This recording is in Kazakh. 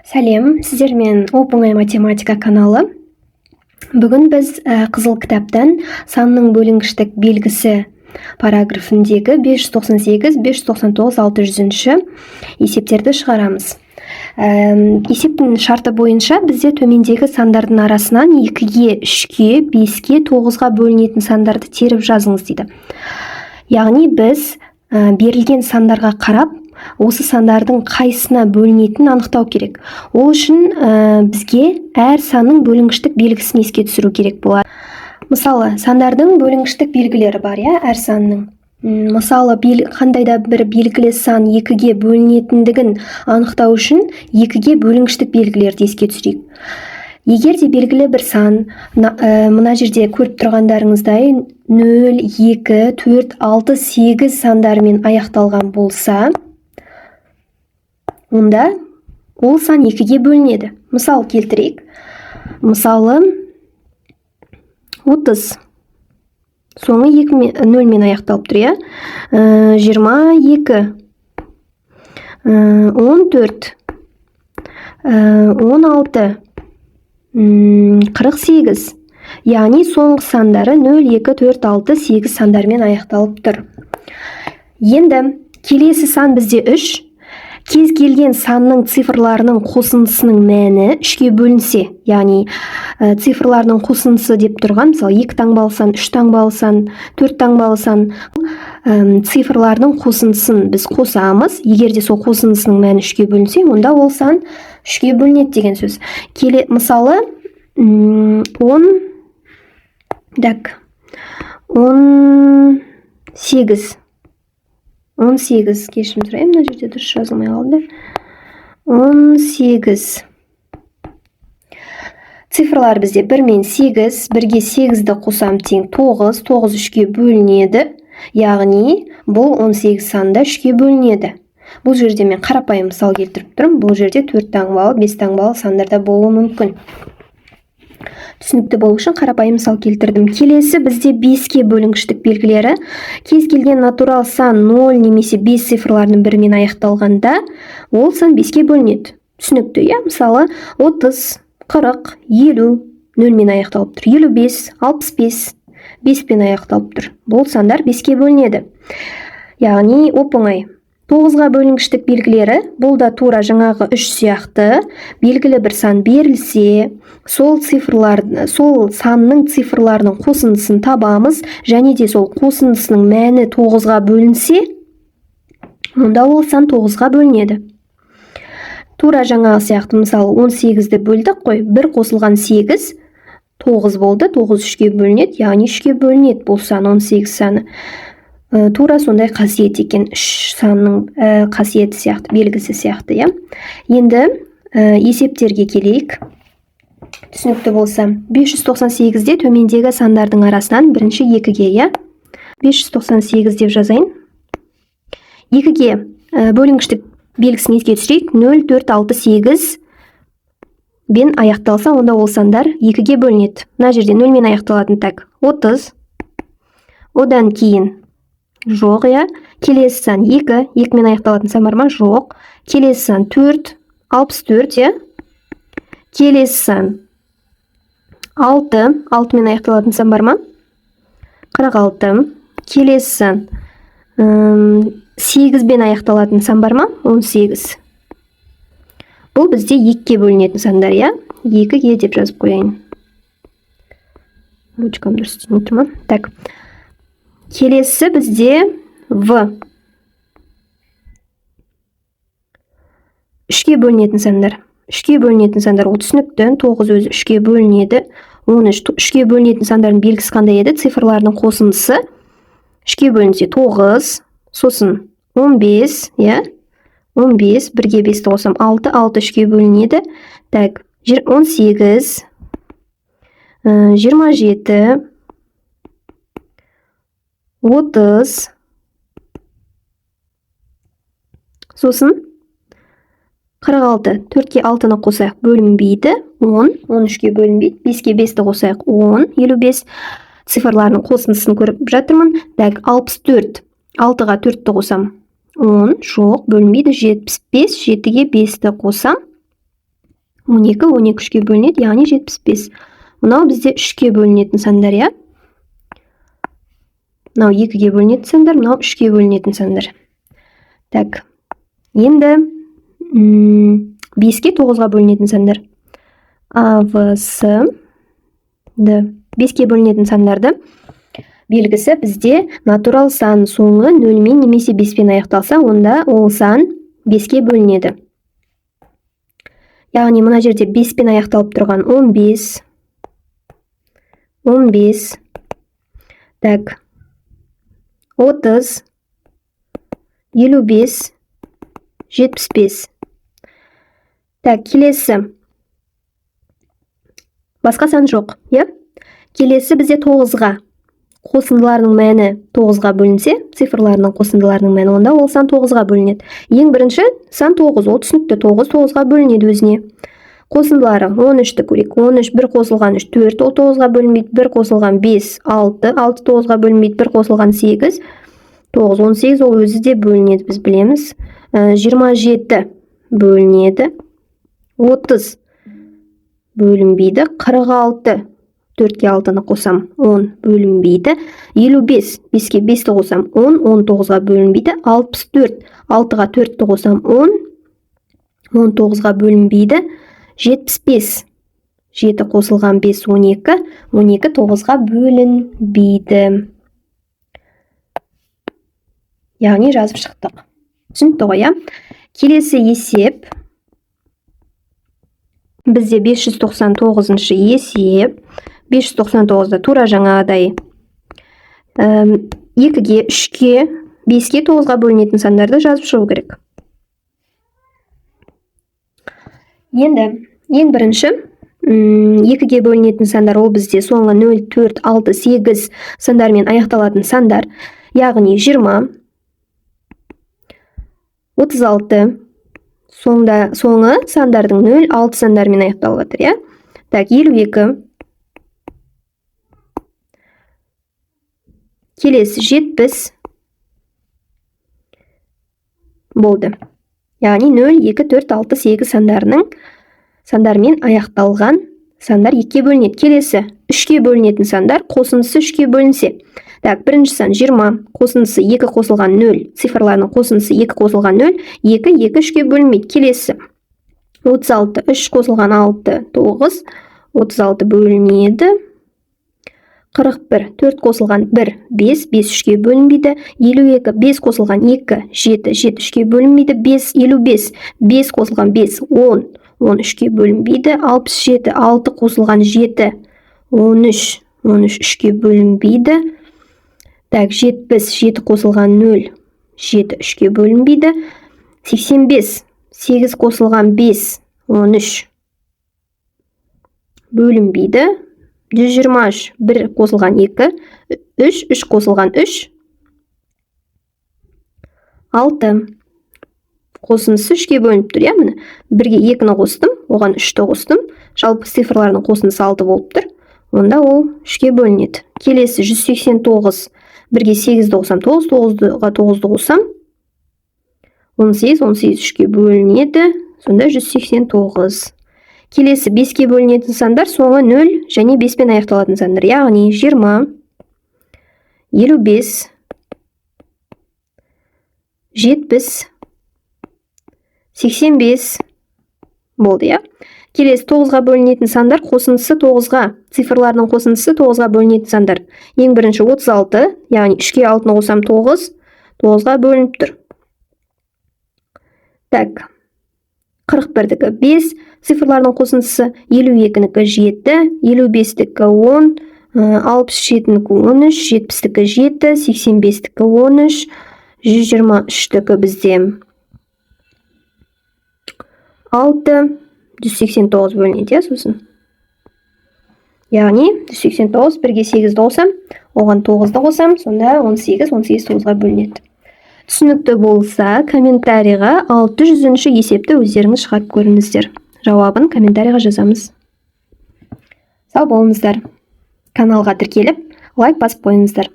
Сәлем, сіздермен оп-оңай математика каналы. Бүгін біз қызыл кітаптан санның бөлінгіштік белгісі параграфіндегі 598, 599, 600 есептерді шығарамыз. Есептің шарты бойынша бізде төмендегі сандардың арасынан 2-ге, 3-ге, 5-ге, 9-ға бөлінетін сандарды теріп жазыңыз дейді. Яғни біз берілген сандарға қарап, осы сандардың қайсына бөлінетінін анықтау керек. Ол үшін бізге әр санның бөлінгіштік белгісін еске түсіру керек болады. Мысалы, сандардың бөлінгіштік белгілері бар, әр санның. Мысалы, қандай да бір белгілі сан 2-ге бөлінетіндігін анықтау үшін 2-ге бөлінгіштік белгілерді еске түсірейік. Егер де белгілі бір сан, мына жерде көріп тұрғандарыңыздай 0, 2, 4, 6, 8 сандармен аяқталған болса, онда ол сан 2-ге бөлінеді. Мысал келтірейік. Мысалы 30. Соңы 0-мен аяқталып тұр, 22, 14, 16, 48. Яғни соңғы сандары 0, 2, 4, 6, 8 сандармен аяқталып тұр. Енді келесі сан бізде 3. Кез келген санның цифрларының қосындысының мәні 3-ге бөлінсе, яғни цифрларының қосындысы деп тұрған, мысалы 2 таңбалы сан, 3 таңбалы сан, 4 таңбалы сан, цифрларының қосындысын біз қосамыз. Егер де сол қосындысының мәні 3-ге бөлінсе, онда ол сан 3-ге бөлінеді деген сөз. Мысалы 18, кешірім сұраймын, мына жерде дұрыс жазылмай қалды. 18. Цифрлар бізде 1 мен 8, 1-ге 8-ді қосам тең 9, 9 3-ге бөлінеді. Яғни бұл 18 санда 3-ге бөлінеді. Бұл жерде мен қарапайым мысал келтіріп тұрмын. Бұл жерде 4 таңбалы, 5 таңбалы сандарда болуы мүмкін. Түсінікті болу үшін қарапайым мысал келтірдім. Келесі бізде 5-ке бөлінгіштік белгілері. Кез келген натурал сан 0 немесе 5 цифрларының бірімен аяқталғанда, ол сан 5-ке бөлінеді. Түсінікті, мысалы 30, 40, 50 0-мен аяқталып тұр. 55, 65 5-пен аяқталып тұр. Бұл сандар 5-ке бөлінеді. Яғни оп-оңай. 9-ға бөлінгіштік белгілері, бұл да тура жаңағы 3 сияқты, белгілі бір сан берілсе, сол санның цифрларының қосындысын табамыз, және де сол қосындысының мәні 9-ға бөлінсе, онда ол сан 9-ға бөлінеді. Тура жаңағы сияқты, мысалы 18-ді бөлдік қой, 1 қосылған 8, 9 болды, 9 3-ге бөлінеді, яғни 3-ге бөлінеді бұл сан, 18 саны. Тура сондай қасиет екен, 3 санның қасиеті сияқты, белгісі сияқты. Енді есептерге келейік. Түсінікті болса, 598-де төмендегі сандардың арасынан бірінші 2-ге, 598 деп жазайын. 2-ге бөлінгіштік белгісін еске түсірейік. 0, 4, 6, 8 бен аяқталса, онда ол сандар 2-ге бөлінеді. Мына жерде 0-мен аяқталатын 30. Одан кейін жоқ, келесі сан 2, 2-мен аяқталатын сан бар ма? Жоқ. Келесі сан 4, 64, келесі сан 6, 6-мен аяқталатын сан бар ма? 46. Келесі сан 8-бен аяқталатын сан бар ма? 18. Бұл бізде 2-ге бөлінетін сандар, 2-ге деп жазып қояйын. Ручкам дұрыс істемей тұр ма? Так. Келесі бізде В. 3-ке бөлінетін сандар. 3-ке бөлінетін сандар, ол түсінікті, 9 өзі 3-ке бөлінеді. 13, 3-ке бөлінетін сандардың белгісі қандай еді? Цифрларының қосындысы 3-ке бөлінсе 9, сосын 15, 15, 1-ге 5-ті қосам 6, 6 3-ке бөлінеді. Так, 18, 27, 30, сосын 46, 4-ке 6-ны қосайық, бөлінбейді, 10, 13-ке бөлінбейді, 5-ке 5-ті қосайық, 10, 55 цифрларының қосындысын көріп жатырмын. Так, 64, 6-ға 4-ті қосам, 10, жоқ, бөлінбейді, 75, 7-ге 5-ті қосам, 12, 12 3-ке бөлінеді, яғни 75. Мынау бізде 3-ке бөлінетін сандар, я? Мынау 2-ге бөлінетін сандар, мынау 3-ке бөлінетін сандар. Так, енді 5-ке 9-ға бөлінетін сандар. А, В, С, Д. 5-ке бөлінетін сандарды белгісі бізде натурал сан соңы 0-мен немесе 5-пен аяқталса, онда ол сан 5-ке бөлінеді. Яғни мына жерде 5-пен аяқталып тұрған 15, 15, так, 30, 55, 75. Так, келесі. Басқа сан жоқ, я? Келесі бізде 9-ға. Қосындыларының мәні 9-ға бөлінсе, цифрларының қосындыларының мәні, онда ол сан 9-ға бөлінеді. Ең бірінші сан 9, ол түсінікті, 9 9-ға бөлінеді өзіне. Қосындылары 13-ті көрейік. 13, 1 қосылған 3, 4, ол 9-ға бөлінбейді, 1 қосылған 5, 6, 6 9-ға бөлінбейді, 1 қосылған 8, 9, 18, ол өзі де бөлінеді, біз білеміз. 27 бөлінеді, 30 бөлінбейді, 46, 4-ке 6-ны қосам, 10 бөлінбейді, 55, 5-ке 5-ті қосам, 10, 19-ға бөлінбейді, 64, 6-ға 4-ті қосам, 10, 19-ға бөлінбейді, 75, 7 қосылған 5, 12, 12 9-ға бөлінбейді. Яғни жазып шықтық. Түсінікті ғой, я? Келесі есеп. Бізде 599-шы есеп. 599-да тура жаңағыдай 2-ге, 3-ке, 5-ке 9-ға бөлінетін сандарды жазып шығу керек. Енді ең бірінші 2-ге бөлінетін сандар, ол бізде соңғы 0, 4, 6, 8 сандармен аяқталатын сандар, яғни 20, 36, соңы сандардың 0, 6 сандармен аяқталып жатыр, я? Так, 52, келесі 70 болды. Яғни 0, 2, 4, 6, 8 сандармен аяқталған сандар 2-ке бөлінеді. Келесі 3-ке бөлінетін сандар, қосындысы 3-ке бөлінсе. Так, бірінші сан 20, қосындысы 2 қосылған 0, цифрларының қосындысы 2 қосылған 0, 2, 2 3-ке бөлінмейді. Келесі 36, 3 қосылған 6, 9, 36 бөлінеді. 41, 4 қосылған 1, 5, 5 3-ке бөлінбейді. 52, 5 қосылған 2, 7, 7 3-ке бөлінбейді. 5, 55, 5 қосылған 5, 10, 10 3-ке бөлінбейді. 67, 6 қосылған 7, 13, 13 3-ке бөлінбейді. Так, 70, 7 қосылған 0, 7 3-ке бөлінбейді. 85, 8 қосылған 5, 13 бөлінбейді. 123, 1 қосылған 2, 3, 3 қосылған 3, 6. Қосындысы 3-ке бөлініп тұр, я, міне. 1-ге 2-ні қостым, оған 3-ті қостым. Жалпы цифрларының қосындысы 6 болып тұр. Онда ол 3-ке бөлінеді. Келесі 189, 1-ге 8-ді қосам, 9, 9-ға 9-ды қосам, 18, 18 3-ке бөлінеді. Сонда 189. Келесі 5-ке бөлінетін сандар соңы 0 және 5-пен аяқталатын сандар. Яғни 20, 55, 70, 85 болды, я? Келесі 9-ға бөлінетін сандар, қосындысы 9-ға, цифрларының қосындысы 9-ға бөлінетін сандар. Ең бірінші 36, яғни 3-ке 6-ны қосам 9, 9-ға бөлініп тұр. Так, 41-дікі 5, цифрларының қосындысы 52-нікі 7, 55-дікі 10, 67-нікі 13, 70-дікі 7, 85-дікі 13, 123-дікі бізде 6, 189 бөлінеді, я, сосын. Яғни 189, 1-ге 8-ді қосам, оған 9-ды қосам, сонда 18, 18 9-ға бөлінеді. Түсінікті болса, комментарийға 600-ші есепті өздеріңіз шығарып көріңіздер. Жауабын комментарийға жазамыз. Сау болыңыздар. Каналға тіркеліп, лайк басып қойыңыздар.